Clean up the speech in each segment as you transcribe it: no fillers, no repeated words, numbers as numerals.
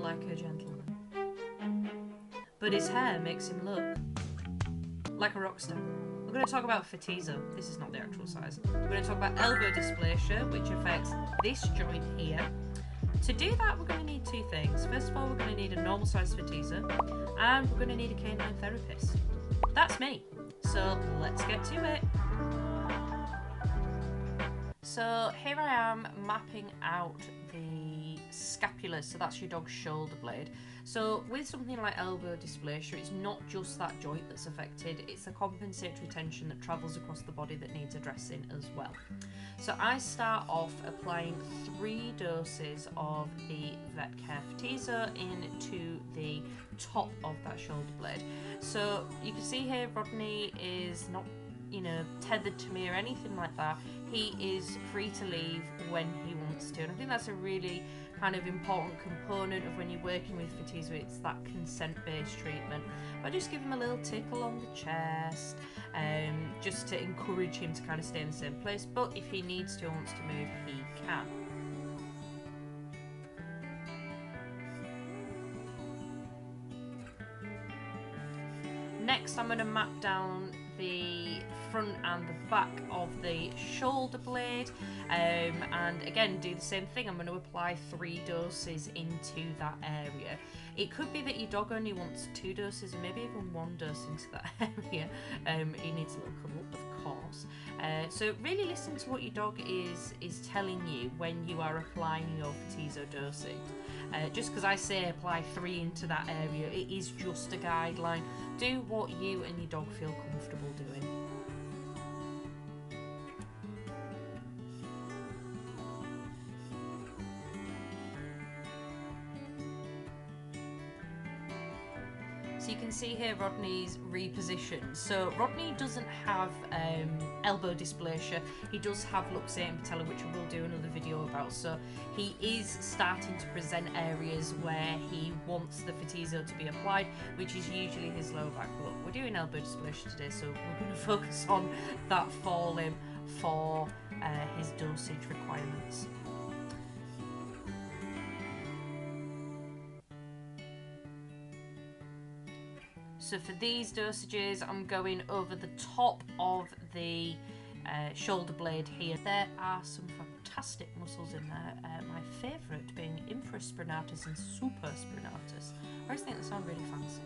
like a gentleman. But his hair makes him look like a rock star. We're going to talk about Photizo. This is not the actual size. We're going to talk about elbow dysplasia, which affects this joint here. To do that, we're going to need two things. First of all, we're going to need a normal size Photizo, and we're going to need a canine therapist. That's me. So let's get to it. So here I am mapping out the scapula, so that's your dog's shoulder blade. So with something like elbow dysplasia, it's not just that joint that's affected, it's a compensatory tension that travels across the body that needs addressing as well. So I start off applying 3 doses of the Vetcare Photizo into the top of that shoulder blade. So you can see here Rodney is not, you know, tethered to me or anything like that. He is free to leave when he wants to, and I think that's a really kind of important component of when you're working with Photizo. It's that consent-based treatment. But I just give him a little tickle on the chest, just to encourage him to kind of stay in the same place. But if he needs to or wants to move, he can. Next, I'm going to map down the front and the back of the shoulder blade, and again do the same thing. I'm going to apply 3 doses into that area. It could be that your dog only wants 2 doses or maybe even 1 dose into that area. He needs a little cuddle, of course. So really listen to what your dog is telling you when you are applying your Photizo dosing. Just because I say apply 3 into that area, it is just a guideline. Do what you and your dog feel comfortable doing. So you can see here Rodney's repositioned. So Rodney doesn't have elbow dysplasia. He does have luxating patella, which I will do another video about. So he is starting to present areas where he wants the Photizo to be applied, which is usually his lower back. But we're doing elbow dysplasia today, so we're going to focus on that for him for his dosage requirements. So for these dosages, I'm going over the top of the shoulder blade here. There are some fantastic muscles in there. My favourite being infraspinatus and supraspinatus. I always think they sound really fancy.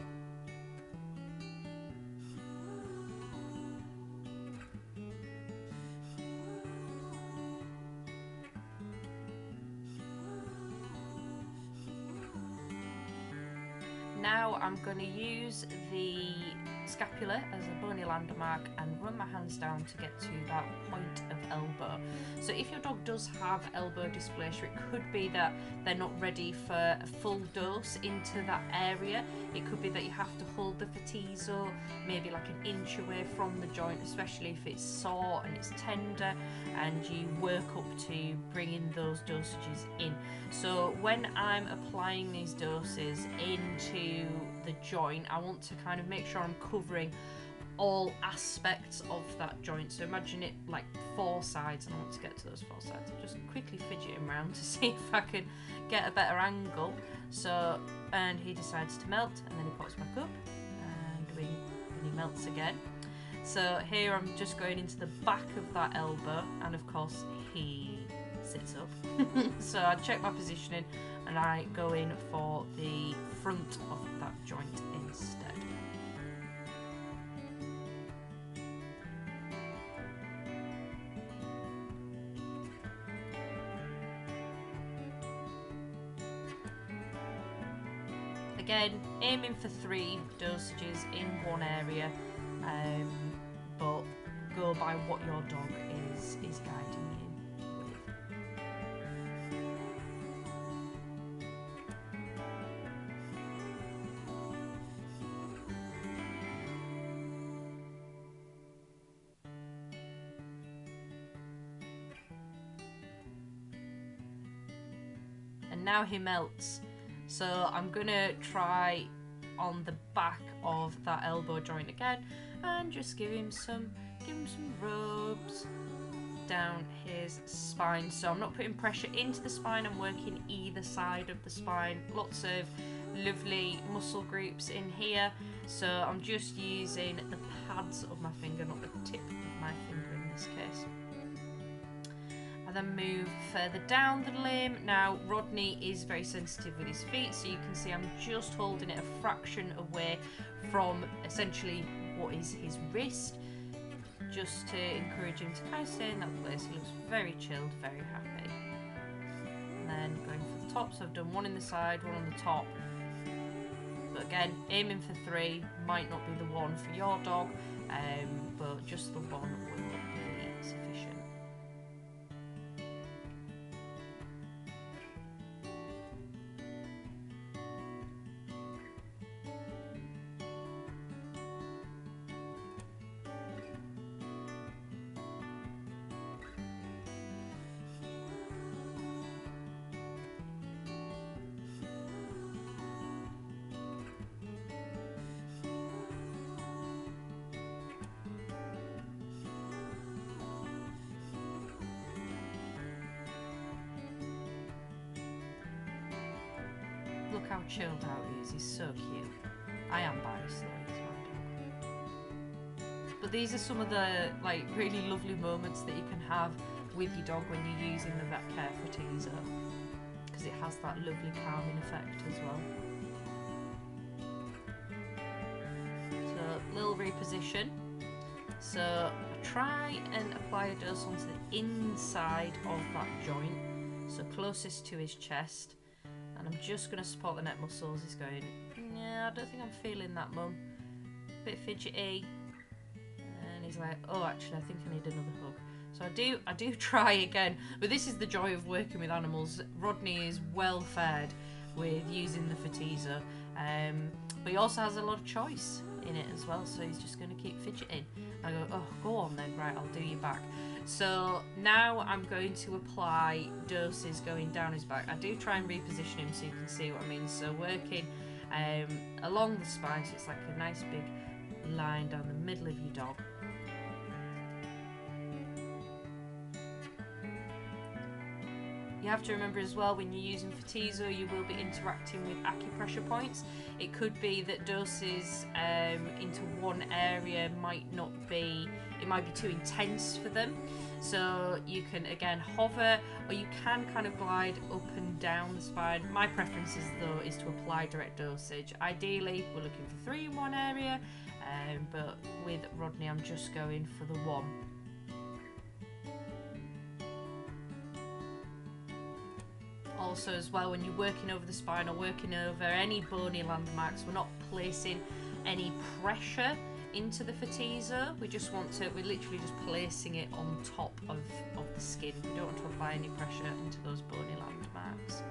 Now I'm going to use the scapula as a bony landmark and run my hands down to get to that point of elbow. So if your dog does have elbow dysplasia, it could be that they're not ready for a full dose into that area. It could be that you have to hold the Photizo maybe like an inch away from the joint, especially if it's sore and it's tender, and you work up to bringing those dosages in. So when I'm applying these doses into the joint, I want to kind of make sure I'm covering all aspects of that joint. So imagine it like 4 sides, and I want to get to those 4 sides. I'm just quickly fidgeting around to see if I can get a better angle. So, and he decides to melt, and then he pops back up, and he melts again. So here I'm just going into the back of that elbow, and of course he sits up. So I check my positioning and I go in for the front of that joint instead. Again, aiming for 3 dosages in one area, but go by what your dog is guiding you with. And now he melts. So I'm gonna try on the back of that elbow joint again and just give him some rubs down his spine. So I'm not putting pressure into the spine, I'm working either side of the spine. Lots of lovely muscle groups in here. So I'm just using the pads of my finger, not the tip of my finger in this case. I then move further down the limb. Now Rodney is very sensitive with his feet, so you can see I'm just holding it a fraction away from essentially what is his wrist, just to encourage him to kind of stay in that place. He looks very chilled, very happy. And then going for the top, so I've done one in the side, one on the top. But again, aiming for 3 might not be the one for your dog, but just the one will be sufficient. Look how chilled out he is, he's so cute. I am biased though, he's my dog. But these are some of the like really lovely moments that you can have with your dog when you're using the Vetcare Photizo, because it has that lovely calming effect as well. So, little reposition. So, I try and apply a dose onto the inside of that joint, so closest to his chest. And I'm just going to support the neck muscles. He's going, yeah, I don't think I'm feeling that, mum. Bit fidgety. And he's like, oh, actually, I think I need another hug. So I do try again. But this is the joy of working with animals. Rodney is well fed with using the Photizo. But he also has a lot of choice in it as well. So he's just going to keep fidgeting. I go, oh, go on then. Right, I'll do your back. So now I'm going to apply doses going down his back. I do try and reposition him so you can see what I mean. So working along the spine, so it's like a nice big line down the middle of your dog. You have to remember as well, when you're using Photizo, you will be interacting with acupressure points. It could be that doses into one area might not be, it might be too intense for them. So you can again hover, or you can kind of glide up and down the spine. My preference is though is to apply direct dosage. Ideally, we're looking for 3 in one area, but with Rodney, I'm just going for the 1. Also as well, when you're working over the spine or working over any bony landmarks, we're not placing any pressure into the Photizo. We're literally just placing it on top of the skin. We don't want to apply any pressure into those bony landmarks.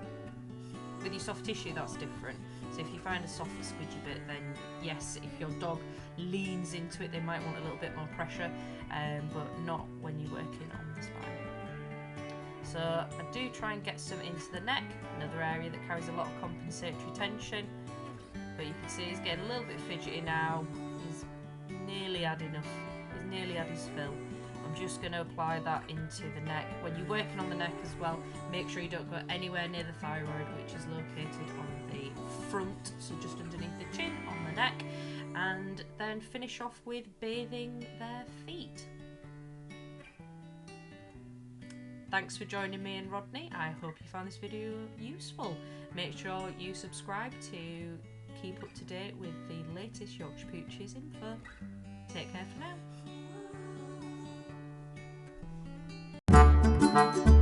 With your soft tissue, that's different. So if you find a soft squidgy bit, then yes, if your dog leans into it, they might want a little bit more pressure, but not when you're working on the spine. So I do try and get some into the neck, another area that carries a lot of compensatory tension. But you can see he's getting a little bit fidgety now. He's nearly had enough. He's nearly had his fill. I'm just going to apply that into the neck. When you're working on the neck as well, make sure you don't go anywhere near the thyroid, which is located on the front, so just underneath the chin, on the neck. And then finish off with bathing their feet. Thanks for joining me and Rodney. I hope you found this video useful. Make sure you subscribe to keep up to date with the latest Yorkshire Pooches info. Take care for now.